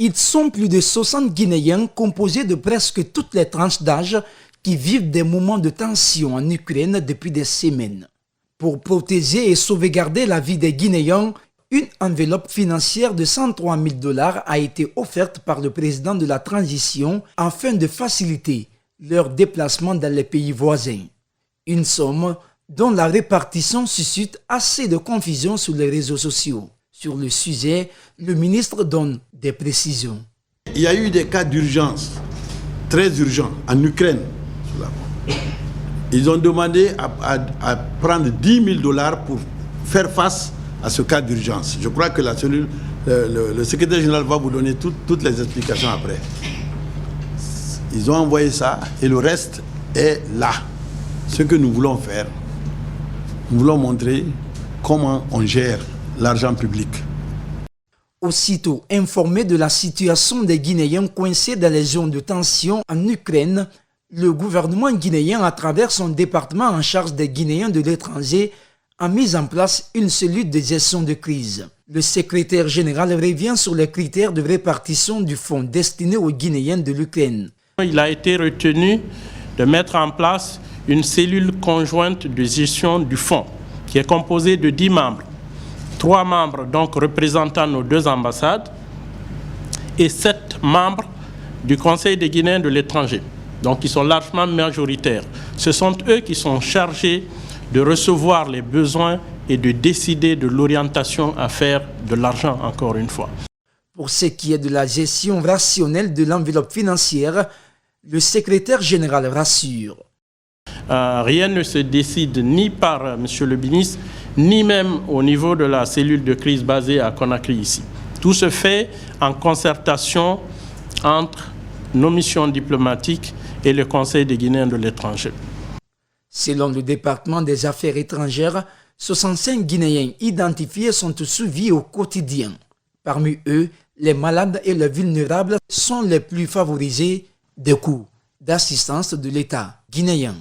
Ils sont plus de 60 Guinéens composés de presque toutes les tranches d'âge qui vivent des moments de tension en Ukraine depuis des semaines. Pour protéger et sauvegarder la vie des Guinéens, une enveloppe financière de 103 000 $ a été offerte par le président de la transition afin de faciliter leur déplacement dans les pays voisins. Une somme dont la répartition suscite assez de confusion sur les réseaux sociaux. Sur le sujet, le ministre donne des précisions. Il y a eu des cas d'urgence, très urgents, en Ukraine. Ils ont demandé à prendre 10 000 $ pour faire face à ce cas d'urgence. Je crois que la cellule, le secrétaire général va vous donner toutes les explications après. Ils ont envoyé ça et le reste est là. Ce que nous voulons faire, nous voulons montrer comment on gère l'argent public. Aussitôt informé de la situation des Guinéens coincés dans les zones de tension en Ukraine, le gouvernement guinéen, à travers son département en charge des Guinéens de l'étranger, a mis en place une cellule de gestion de crise. Le secrétaire général revient sur les critères de répartition du fonds destiné aux Guinéens de l'Ukraine. Il a été retenu de mettre en place une cellule conjointe de gestion du fonds qui est composée de 10 membres. 3 membres donc représentant nos 2 ambassades et 7 membres du Conseil des Guinéens de l'étranger. Donc ils sont largement majoritaires. Ce sont eux qui sont chargés de recevoir les besoins et de décider de l'orientation à faire de l'argent, encore une fois. Pour ce qui est de la gestion rationnelle de l'enveloppe financière, le secrétaire général rassure. Rien ne se décide ni par Monsieur le ministre, ni même au niveau de la cellule de crise basée à Conakry ici. Tout se fait en concertation entre nos missions diplomatiques et le Conseil des Guinéens de l'étranger. Selon le département des affaires étrangères, 65 Guinéens identifiés sont suivis au quotidien. Parmi eux, les malades et les vulnérables sont les plus favorisés des coûts d'assistance de l'État guinéen.